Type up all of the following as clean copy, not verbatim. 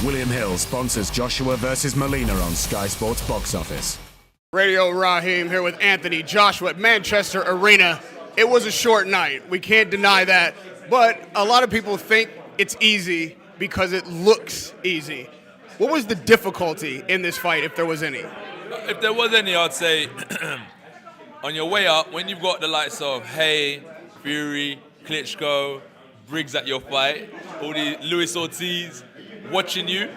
William Hill sponsors Joshua versus Molina on Sky Sports Box Office. Radio Raheem here with Anthony Joshua at Manchester Arena. It was a short night. We can't deny that. But a lot of people think it's easy because it looks easy. What was the difficulty in this fight, if there was any? If there was any, I'd say on your way up, when you've got the likes of Hay, Fury, Klitschko, Briggs at your fight, all the Luis Ortiz watching you,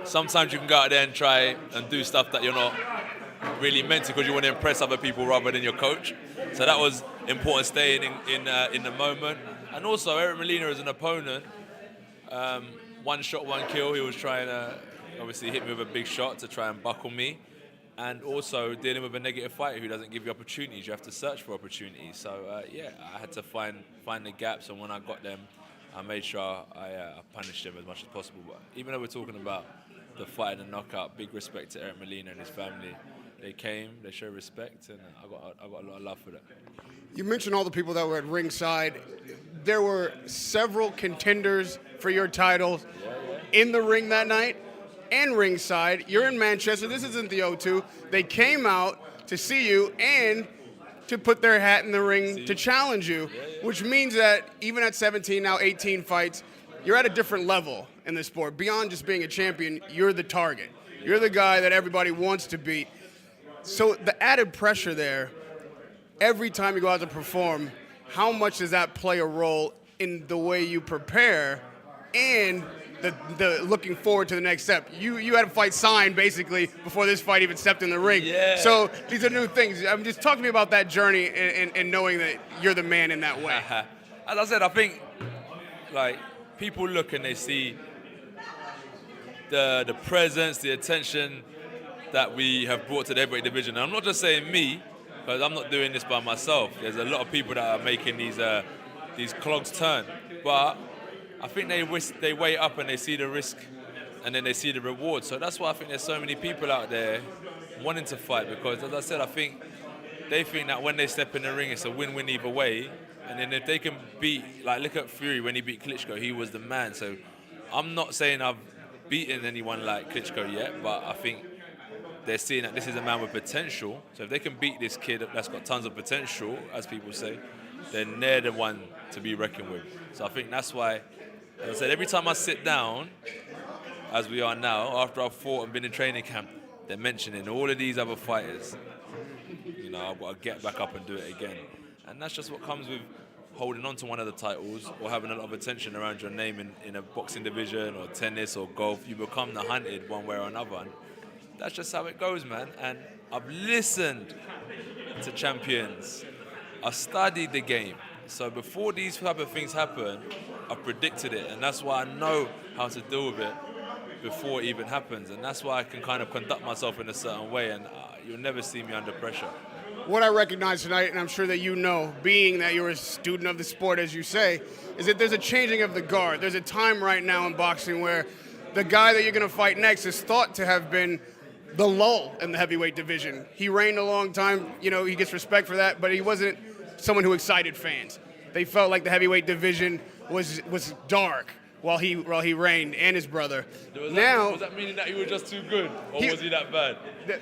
sometimes you can go out there and try and do stuff that you're not really meant to because you want to impress other people rather than your coach. So that was important, staying in the moment. And also, Eric Molina as an opponent, one shot, one kill. He was trying to obviously hit me with a big shot to try and buckle me. And also dealing with a negative fighter who doesn't give you opportunities. You have to search for opportunities. So, I had to find the gaps. And when I got them, I made sure I punished them as much as possible. But even though we're talking about the fight and the knockout, big respect to Eric Molina and his family. They came, they showed respect, and I got a lot of love for that. You mentioned all the people that were at ringside. There were several contenders for your titles in the ring that night and ringside. You're in Manchester. This isn't the O2. They came out to see you and to put their hat in the ring to challenge you, which means that even at 17, now 18 fights, you're at a different level in the sport. Beyond just being a champion, you're the target. You're the guy that everybody wants to beat. So the added pressure there, every time you go out to perform, how much does that play a role in the way you prepare and the looking forward to the next step? You had a fight signed basically before this fight even stepped in the ring. Yeah. So these are new things. Just talk to me about that journey and knowing that you're the man in that way. As I said, I think like people look and they see the presence, the attention that we have brought to the heavyweight division. And I'm not just saying me, because I'm not doing this by myself. There's a lot of people that are making these clogs turn. But I think they weigh up and they see the risk and then they see the reward. So that's why I think there's so many people out there wanting to fight, because as I said, I think they think that when they step in the ring, it's a win-win either way. And then if they can beat, like look at Fury when he beat Klitschko, he was the man. So I'm not saying I've beaten anyone like Klitschko yet, but I think they're seeing that this is a man with potential. So if they can beat this kid that's got tons of potential, as people say, then they're the one to be reckoned with. So I think that's why, as I said, every time I sit down, as we are now, after I've fought and been in training camp, they're mentioning all of these other fighters. You know, I've got to get back up and do it again. And that's just what comes with holding on to one of the titles or having a lot of attention around your name in a boxing division or tennis or golf. You become the hunted one way or another. And that's just how it goes, man. And I've listened to champions. I've studied the game. So before these type of things happen, I've predicted it. And that's why I know how to deal with it before it even happens. And that's why I can kind of conduct myself in a certain way. And you'll never see me under pressure. What I recognize tonight, and I'm sure that you know, being that you're a student of the sport, as you say, is that there's a changing of the guard. There's a time right now in boxing where the guy that you're going to fight next is thought to have been the lull in the heavyweight division. He reigned a long time. You know, he gets respect for that, but he wasn't someone who excited fans. They felt like the heavyweight division was dark while he reigned, and his brother. Was that meaning that he was just too good, or was he that bad?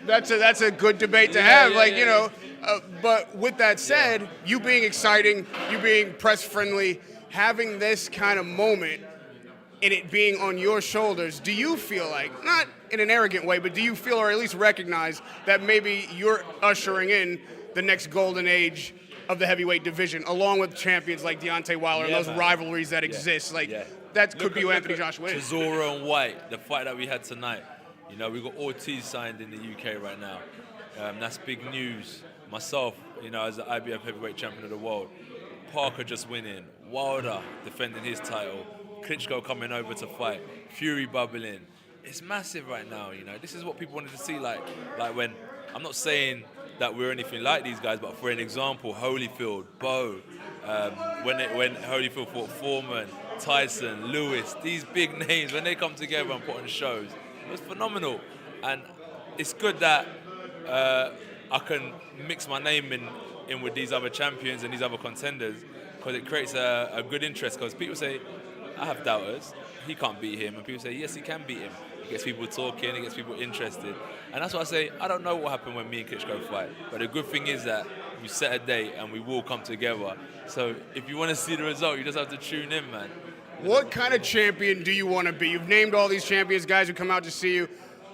That's a good debate to have. You know, but with that said, you being exciting, you being press friendly, having this kind of moment, and it being on your shoulders, do you feel like, not in an arrogant way, but do you feel or at least recognize that maybe you're ushering in the next golden age of the heavyweight division, along with champions like Deontay Wilder and those rivalries that exist? That could be who Anthony Joshua is. Chisora and White, the fight that we had tonight. You know, we got Ortiz signed in the UK right now. That's big news. Myself, you know, as the IBF heavyweight champion of the world. Parker just winning. Wilder defending his title. Klitschko coming over to fight. Fury bubbling. It's massive right now, you know. This is what people wanted to see, like when, I'm not saying that we're anything like these guys, but for an example, Holyfield, Bo, when Holyfield fought Foreman, Tyson, Lewis, these big names, when they come together and put on shows, it was phenomenal. And it's good that I can mix my name in with these other champions and these other contenders, because it creates a good interest. Because people say, I have doubters. he can't beat him. And people say, yes, he can beat him. It gets people talking, it gets people interested. And that's why I say, I don't know what happened when me and Klitschko fight. But the good thing is that we set a date and we will come together. So if you want to see the result, you just have to tune in, man. What kind of champion do you want to be? You've named all these champions, guys who come out to see you.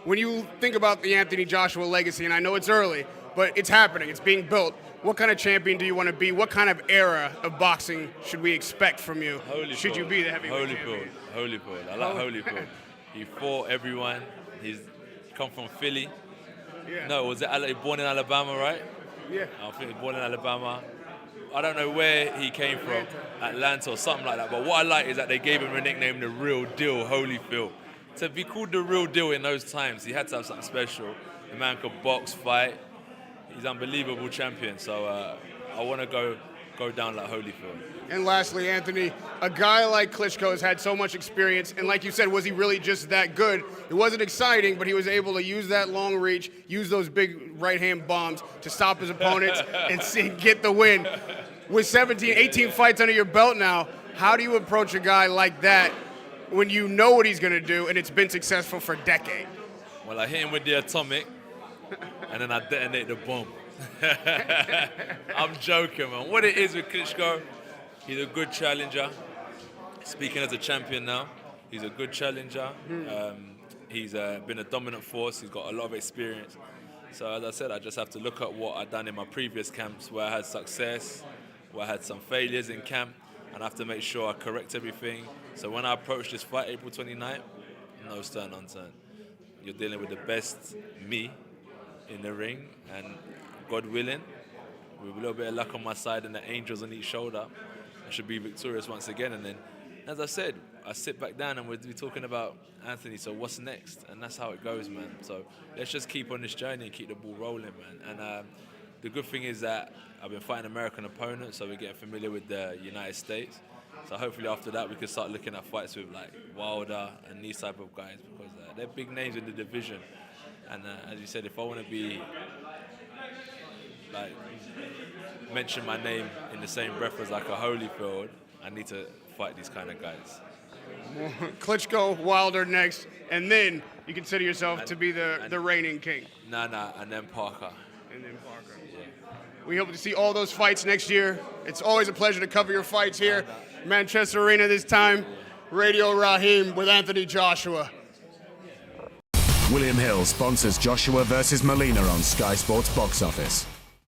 When you think about the Anthony Joshua legacy, and I know it's early, but it's happening, it's being built. What kind of champion do you want to be? What kind of era of boxing should we expect from you? Should you be the heavyweight champion? Holyfield. I like Holyfield. He fought everyone. He's come from Philly. Yeah. No, was it born in Alabama, right? Yeah. I think he was born in Alabama. I don't know where he came from, Atlanta or something like that. But what I like is that they gave him a nickname, the Real Deal, Holyfield. To be called the Real Deal in those times, he had to have something special. The man could box, fight. He's an unbelievable champion. So I want to go down like Holyfield. And lastly, Anthony, a guy like Klitschko has had so much experience, and like you said, was he really just that good? It wasn't exciting, but he was able to use that long reach, use those big right-hand bombs to stop his opponents and get the win. With 17, 18 fights under your belt now, how do you approach a guy like that when you know what he's going to do and it's been successful for a decade? Well, I hit him with the atomic, and then I detonate the bomb. I'm joking, man. What it is with Klitschko, he's a good challenger. Speaking as a champion now, he's a good challenger. He's been a dominant force. He's got a lot of experience. So as I said, I just have to look at what I've done in my previous camps where I had success, where I had some failures in camp, and I have to make sure I correct everything. So when I approach this fight, April 29th, no stone unturned. You're dealing with the best me in the ring, and God willing, with a little bit of luck on my side and the angels on each shoulder, I should be victorious once again. And then, as I said, I sit back down and we'll be talking about Anthony, so what's next? And that's how it goes, man. So let's just keep on this journey and keep the ball rolling, man. And the good thing is that I've been fighting American opponents, so we're getting familiar with the United States. So hopefully after that we can start looking at fights with like Wilder and these type of guys, because they're big names in the division. And as you said, if I want to be like mention my name in the same breath as like a Holyfield, I need to fight these kind of guys. Klitschko, Wilder next, and then you consider yourself to be the reigning king. Nah, and then Parker. And then Parker. Yeah. We hope to see all those fights next year. It's always a pleasure to cover your fights here. Manchester Arena this time. Radio Raheem with Anthony Joshua. William Hill sponsors Joshua versus Molina on Sky Sports Box Office.